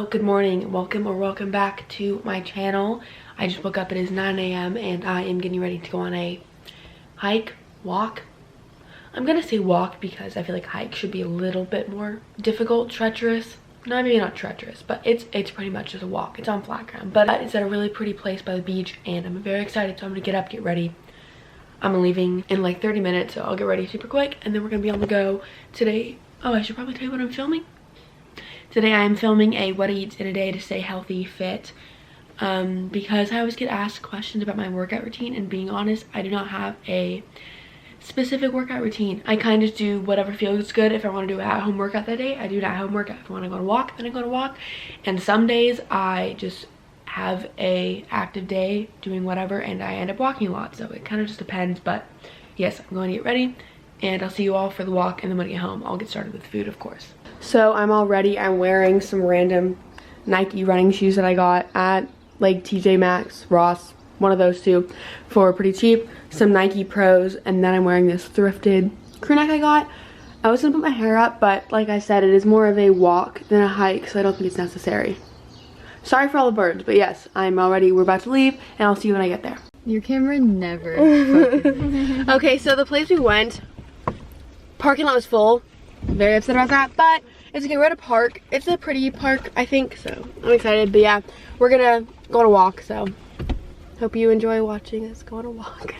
Hello, good morning, welcome back to my channel. I just woke up, it is 9 a.m. and I am getting ready to go on a walk. I'm gonna say walk because I feel like hike should be a little bit more difficult, treacherous. No, maybe not treacherous, but it's pretty much just a walk. It's on flat ground, but it's at a really pretty place by the beach and I'm very excited, so I'm gonna get up, get ready. I'm leaving in like 30 minutes, so I'll get ready super quick and then we're gonna be on the go today. Oh, I should probably tell you what I'm filming. Today I am filming a what I eat in a day to stay healthy, fit, because I always get asked questions about my workout routine, and being honest, I do not have a specific workout routine. I kind of do whatever feels good. If I want to do an at-home workout that day, I do an at-home workout. If I want to go on a walk, then I go on a walk. And some days I just have a active day doing whatever and I end up walking a lot, so it kind of just depends. But yes, I'm going to get ready and I'll see you all for the walk, and then when I get home I'll get started with food, of course. So I'm all ready. I'm wearing some random Nike running shoes that I got at like TJ Maxx, Ross, one of those two, for pretty cheap. Some Nike Pros, and then I'm wearing this thrifted crew neck I got. I was gonna put my hair up, but like I said, it is more of a walk than a hike, so I don't think it's necessary. Sorry for all the birds, but yes, I'm all ready. We're about to leave, and I'll see you when I get there. Your camera never focuses. Okay, so the place we went, parking lot was full. Very upset about that, but it's okay. We're at a park. It's a pretty park, I think, so I'm excited. But yeah, we're gonna go on a walk, so hope you enjoy watching us go on a walk.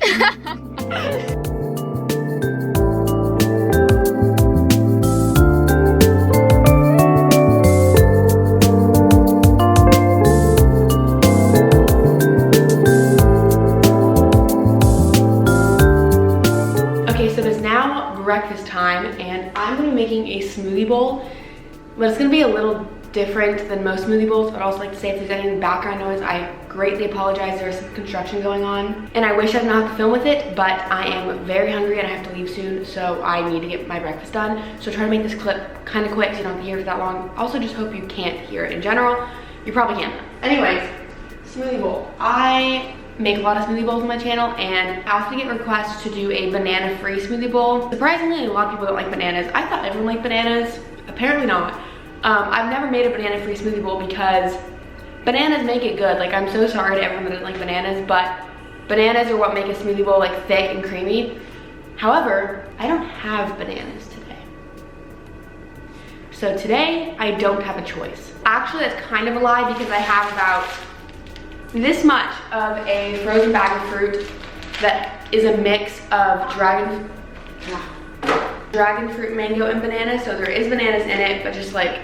Okay, so it is now breakfast time and I'm gonna be making a smoothie bowl, but it's gonna be a little different than most smoothie bowls. But I also like to say, if there's any background noise, I greatly apologize. There is some construction going on and I wish I didn't have to film with it, but I am very hungry and I have to leave soon, so I need to get my breakfast done. So try to make this clip kind of quick so you don't have to hear it for that long. Also just hope you can't hear it in general. You probably can't. Anyways, smoothie bowl. I make a lot of smoothie bowls on my channel and I often get requests to do a banana-free smoothie bowl. Surprisingly, a lot of people don't like bananas. I thought everyone liked bananas. Apparently not. I've never made a banana-free smoothie bowl because bananas make it good. Like, I'm so sorry to everyone that doesn't like bananas, but bananas are what make a smoothie bowl like thick and creamy. However, I don't have bananas today. So today, I don't have a choice. Actually, that's kind of a lie because I have about this much of a frozen bag of fruit that is a mix of dragon fruit, mango, and banana. So there is bananas in it, but just like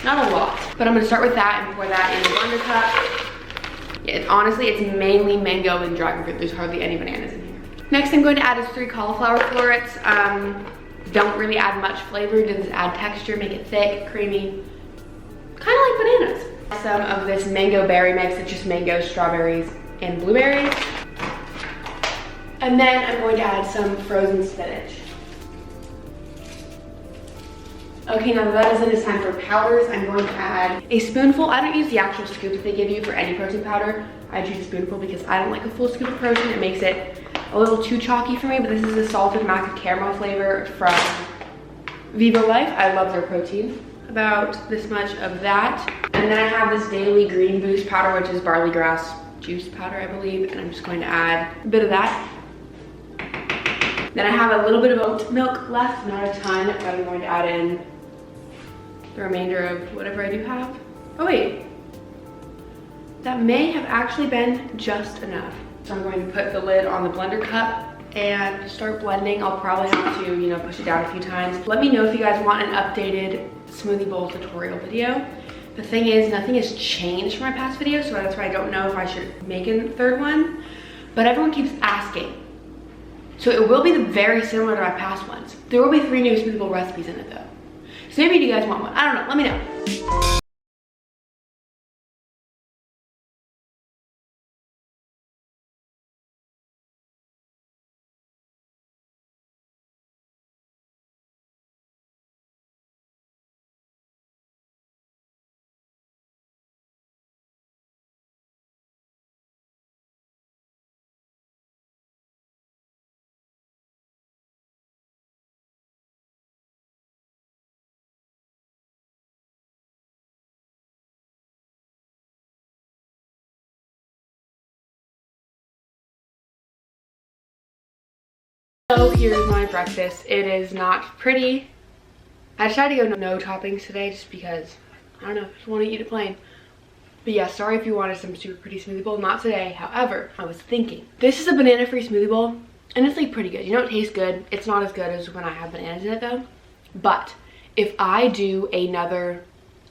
not a lot. But I'm gonna start with that and pour that in the blender cup. Yeah, honestly, it's mainly mango and dragon fruit. There's hardly any bananas in here. Next I'm going to add is 3 cauliflower florets. Don't really add much flavor, just add texture, make it thick, creamy, kind of like bananas. Some of this mango berry mix. It's just mango, strawberries, and blueberries. And then I'm going to add some frozen spinach. Okay, now that is in, it's time for powders. I'm going to add a spoonful. I don't use the actual scoop that they give you for any protein powder. I choose a spoonful because I don't like a full scoop of protein. It makes it a little too chalky for me, but this is a salted mac and caramel flavor from Vivo Life. I love their protein. About this much of that. And then I have this Daily Green Boost powder, which is barley grass juice powder, I believe, and I'm just going to add a bit of that. Then I have a little bit of oat milk left, not a ton, but I'm going to add in the remainder of whatever I do have. Oh wait, that may have actually been just enough. So I'm going to put the lid on the blender cup and start blending. I'll probably have to, you know, push it down a few times. Let me know if you guys want an updated smoothie bowl tutorial video. The thing is, nothing has changed from my past videos, so that's why I don't know if I should make a third one, but everyone keeps asking. So it will be very similar to my past ones. There will be 3 new smoothie bowl recipes in it though. So maybe you guys want one. I don't know, let me know. So here's my breakfast. It is not pretty. I decided to go no toppings today just because, I don't know, I just want to eat it plain. But yeah, sorry if you wanted some super pretty smoothie bowl. Not today. However, I was thinking, this is a banana-free smoothie bowl, and it's like pretty good. You know, it tastes good. It's not as good as when I have bananas in it though. But if I do another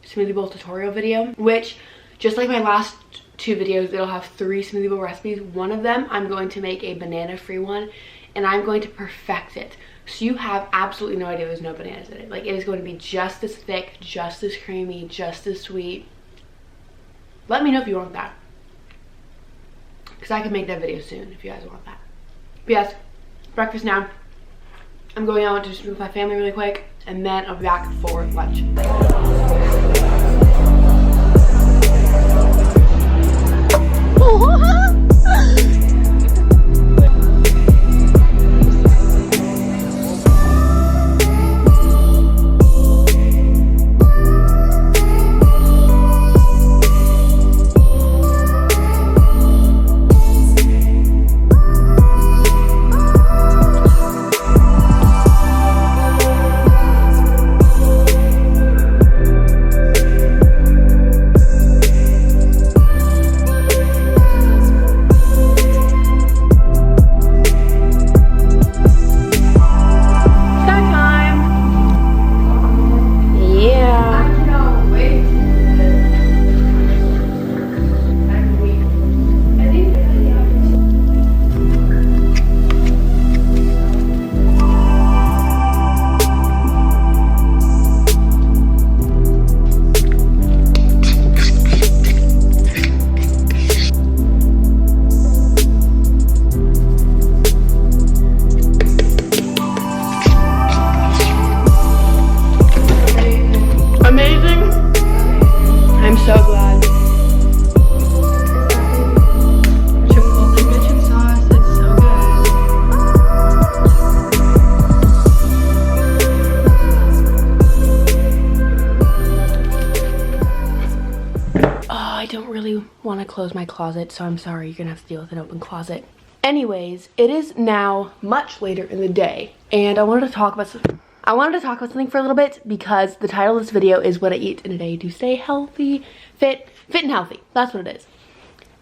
smoothie bowl tutorial video, which just like my last 2 videos, it'll have 3 smoothie bowl recipes. One of them, I'm going to make a banana-free one, and I'm going to perfect it. So you have absolutely no idea there's no bananas in it. Like, it is going to be just as thick, just as creamy, just as sweet. Let me know if you want that, because I can make that video soon if you guys want that. But yes, breakfast now. I'm going out to just meet with my family really quick, and then I'll be back for lunch. Want to close my closet, so I'm sorry, you're gonna have to deal with an open closet. Anyways, it is now much later in the day, and I wanted to talk about something for a little bit, because the title of this video is what I eat in a day to stay healthy, fit and healthy. That's what it is.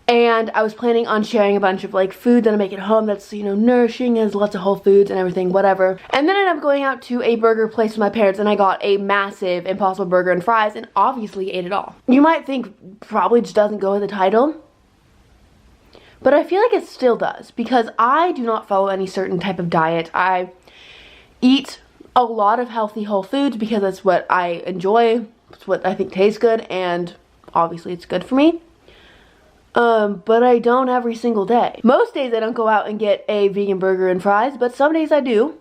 And I was planning on sharing a bunch of like food that I make at home that's, you know, nourishing, has lots of whole foods and everything, whatever. And then I ended up going out to a burger place with my parents, and I got a massive Impossible burger and fries, and obviously ate it all. You might think probably just doesn't go with the title, but I feel like it still does, because I do not follow any certain type of diet. I eat a lot of healthy whole foods because that's what I enjoy, it's what I think tastes good, and obviously it's good for me. But I don't every single day. Most days I don't go out and get a vegan burger and fries, but some days I do.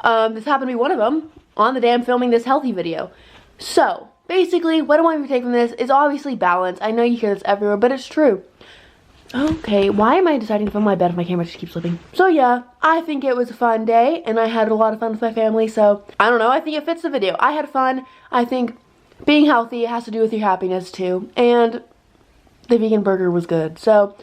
This happened to be one of them on the day I'm filming this healthy video. So, basically, what I want you to take from this is obviously balance. I know you hear this everywhere, but it's true. Okay, why am I deciding to film my bed if my camera just keeps slipping? So yeah, I think it was a fun day, and I had a lot of fun with my family, so I don't know, I think it fits the video. I had fun. I think being healthy has to do with your happiness too, and the vegan burger was good. So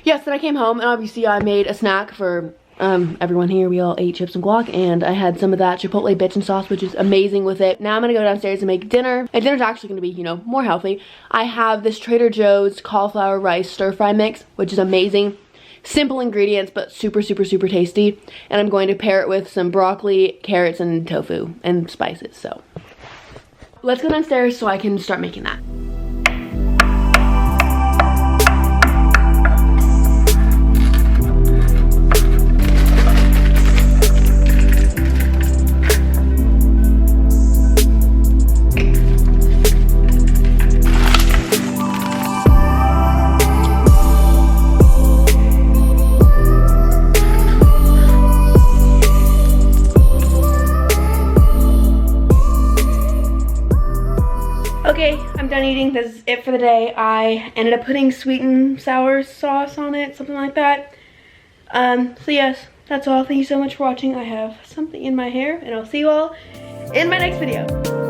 yes, then I came home, and obviously I made a snack for everyone here. We all ate chips and guac, and I had some of that Chipotle bitchin' sauce, which is amazing with it. Now I'm gonna go downstairs and make dinner, and dinner's actually gonna be, you know, more healthy. I have this Trader Joe's cauliflower rice stir fry mix, which is amazing. Simple ingredients, but super, super, super tasty. And I'm going to pair it with some broccoli, carrots, and tofu, and spices. So let's go downstairs so I can start making that. Okay, I'm done eating. This is it for the day. I ended up putting sweet and sour sauce on it, something like that. So yes, that's all. Thank you so much for watching. I have something in my hair, and I'll see you all in my next video.